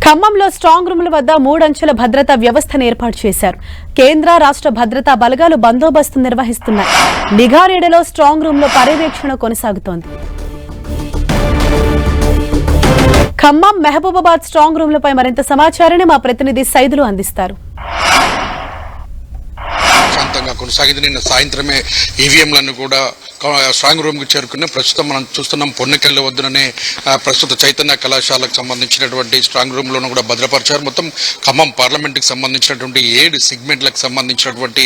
ఖమ్మంలో స్ట్రాంగ్ రూముల వద్ద 3 అంచెల భద్రతా వ్యవస్థను ఏర్పాటు చేశారు. కేంద్ర రాష్ట్ర భద్రతా బలగాలు బందోబస్తు నిర్వహిస్తున్నాయి. నిఘా నీడలో స్ట్రాంగ్ రూమ్లో పర్యవేక్షణ కొనసాగుతోంది. ఖమ్మం మహబూబాబాద్ స్ట్రాంగ్ రూమ్లపై మరింత సమాచారాన్ని మా ప్రతినిధి సైదులు అందిస్తారు. కొనసాగింది. నిన్న సాయంత్రమే ఈవీఎంలను కూడా స్ట్రాంగ్ రూమ్ కు చేరుకున్న ప్రస్తుతం మనం చూస్తున్నాం పొన్నెకల్లి వద్దనే ప్రస్తుత చైతన్య కళాశాలకు సంబంధించినటువంటి స్ట్రాంగ్ రూమ్ లోను కూడా భద్రపరిచారు. మొత్తం ఖమ్మం పార్లమెంట్ కి సంబంధించినటువంటి 7 సెగ్మెంట్లకు సంబంధించినటువంటి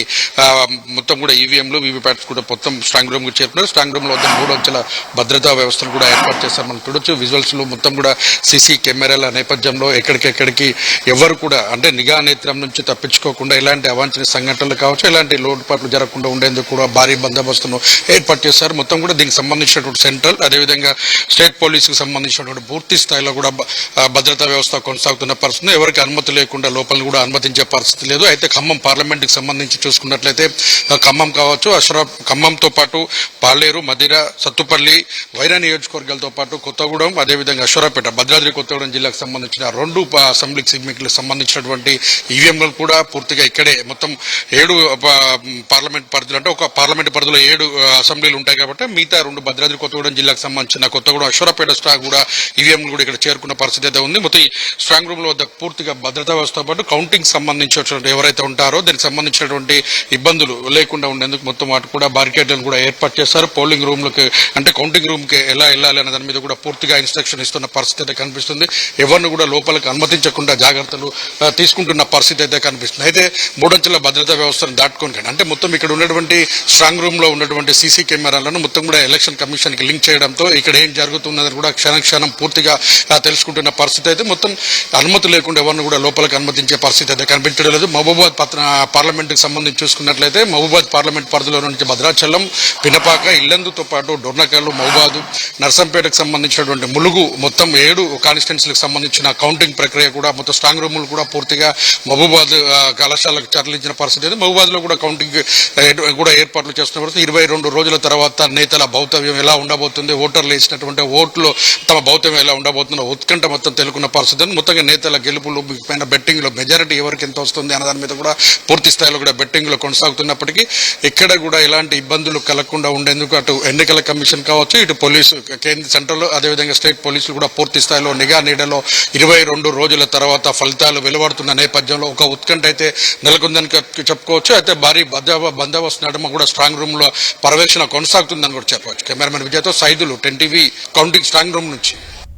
మొత్తం కూడా ఈవీఎంలు వీవీప్యాట్స్ కూడా మొత్తం స్ట్రాంగ్ రూమ్ కు చేరుకున్నారు. స్ట్రాంగ్ రూమ్ లో వద్ద 3 అంచెల భద్రతా వ్యవస్థను కూడా ఏర్పాటు చేశారు. మనం చూడొచ్చు విజువల్స్ లో మొత్తం కూడా సీసీ కెమెరాల నేపథ్యంలో ఎక్కడికెక్కడికి ఎవరు కూడా అంటే నిఘా నేత్రం నుంచి తప్పించుకోకుండా ఇలాంటి అవాంఛనీయ సంఘటనలు కావచ్చు, ఇలాంటి లోటుపాట్లు జరగకుండా ఉండేందుకు కూడా భారీ బందోబస్తును ఏర్పాటు చేశారు. మొత్తం కూడా దీనికి సంబంధించినటువంటి సెంట్రల్ అదేవిధంగా స్టేట్ పోలీసుకు సంబంధించినటువంటి పూర్తి స్థాయిలో కూడా భద్రతా వ్యవస్థ కొనసాగుతున్న పరిస్థితి. ఎవరికి అనుమతి లేకుండా లోపల కూడా అనుమతించే పరిస్థితి లేదు. అయితే ఖమ్మం పార్లమెంట్ కి సంబంధించి చూసుకున్నట్లయితే ఖమ్మం కావచ్చు, ఖమ్మంతో పాటు పాలేరు, మదిర, సత్తుపల్లి, వైరా నియోజకవర్గాలతో పాటు కొత్తగూడెం, అదేవిధంగా అశ్వరాపేట, భద్రాద్రి కొత్తగూడెం జిల్లాకు సంబంధించిన 2 అసెంబ్లీ సెగ్మెంట్లకు సంబంధించినటువంటి ఈవీఎంలు కూడా పూర్తిగా ఇక్కడే మొత్తం 7 పార్లమెంట్ పరిధిలో అంటే ఒక పార్లమెంట్ పరిధిలో 7 అసెంబ్లీలు ఉంటాయి కాబట్టి మిగతా 2 భద్రాద్రి కొత్తగూడెం జిల్లాకు సంబంధించిన కొత్తగూడెం, అశ్వరాపేట స్టాక్ కూడా ఈవీఎంలు కూడా ఇక్కడ చేరుకున్న పరిస్థితి అయితే ఉంది. మొత్తం స్ట్రాంగ్ రూమ్ లో వద్ద పూర్తిగా భద్రతా వ్యవస్థతో పాటు కౌంటింగ్ సంబంధించినటువంటి ఎవరైతే ఉంటారో దానికి సంబంధించినటువంటి ఇబ్బందులు లేకుండా ఉండేందుకు మొత్తం వాటి కూడా బారికేడ్లను కూడా ఏర్పాటు చేస్తారు. పోలింగ్ రూమ్ లకు అంటే కౌంటింగ్ రూమ్ కి ఎలా వెళ్ళాలి అనే దాని మీద కూడా పూర్తిగా ఇన్స్ట్రక్షన్ ఇస్తున్న పరిస్థితి అయితే కనిపిస్తుంది. ఎవరిని కూడా లోపలికి అనుమతించకుండా జాగ్రత్తలు తీసుకుంటున్న పరిస్థితి అయితే కనిపిస్తుంది. అయితే 3 అంచెల భద్రతా వ్యవస్థను దాటుకొని అంటే మొత్తం ఇక్కడ ఉన్నటువంటి స్ట్రాంగ్ రూమ్ లో ఉన్నటువంటి సీసీ కెమెరాలను మొత్తం కూడా ఎలక్షన్ కమిషన్ కి లింక్ చేయడంతో ఇక్కడ ఏం జరుగుతున్నదని కూడా క్షణం పూర్తిగా తెలుసుకుంటున్న పరిస్థితి అయితే మొత్తం అనుమతి లేకుండా ఎవరిని కూడా లోపలికి అనుమతించే పరిస్థితి అయితే కనిపించడం లేదు. మహబూబాబాద్ పార్లమెంట్ కి సంబంధించి చూసుకున్నట్లయితే మహబూబాబాద్ పార్లమెంట్ పరిధిలో నుంచి భద్రాచలం, పినపాక, ఇల్లందుతో పాటు డొర్నకల్లు, మహబూబాద్, నర్సంపేటకు సంబంధించినటువంటి ములుగు మొత్తం 7 కాన్స్టిట్యున్సీలకు సంబంధించిన కౌంటింగ్ ప్రక్రియ కూడా మొత్తం స్ట్రాంగ్ రూములు కూడా పూర్తిగా మహబూబాద్ కళాశాలకు తరలించిన పరిస్థితి అయితే మహబూబాద్ లో కూడా కౌంటింగ్ కూడా ఏర్పాట్లు చేస్తున్న పరిస్థితి. 22 రోజుల తర్వాత నేతల భౌతవ్యం ఎలా ఉండబోతుంది, ఓటర్లు వేసినటువంటి ఓట్లు తమ భౌతవ్యం ఎలా ఉండబోతుందో ఉత్కంఠ మొత్తం తెలుకున్న పరిస్థితి. మొత్తంగా నేతల గెలుపులు పైన బెట్టింగ్ లో మెజారిటీ ఎవరికి ఎంత వస్తుంది అన్న దాని మీద కూడా పూర్తి స్థాయిలో కూడా బెట్టింగ్ లో కొనసాగుతున్నప్పటికీ ఇక్కడ కూడా ఎలాంటి ఇబ్బందులు కలగకుండా ఉండేందుకు అటు ఎన్నికల కమిషన్ కావచ్చు, ఇటు పోలీసు కేంద్ర సెంట్రల్ అదేవిధంగా స్టేట్ పోలీసులు కూడా పూర్తి స్థాయిలో నిఘా నీడలో 22 రోజుల తర్వాత ఫలితాలు వెలువడుతున్న నేపథ్యంలో ఒక ఉత్కంఠ అయితే నెలకొందని చెప్పుకోవచ్చు. అయితే భారీ బందోబస్తు నడుమ కూడా స్ట్రాంగ్ రూమ్ లో పర్యవేక్షణ కొనసాగుతుందని కూడా చెప్పవచ్చు. కెమెరామెన్ విజయ్తో Saidulu, 10 TV, counting strong room నుంచి.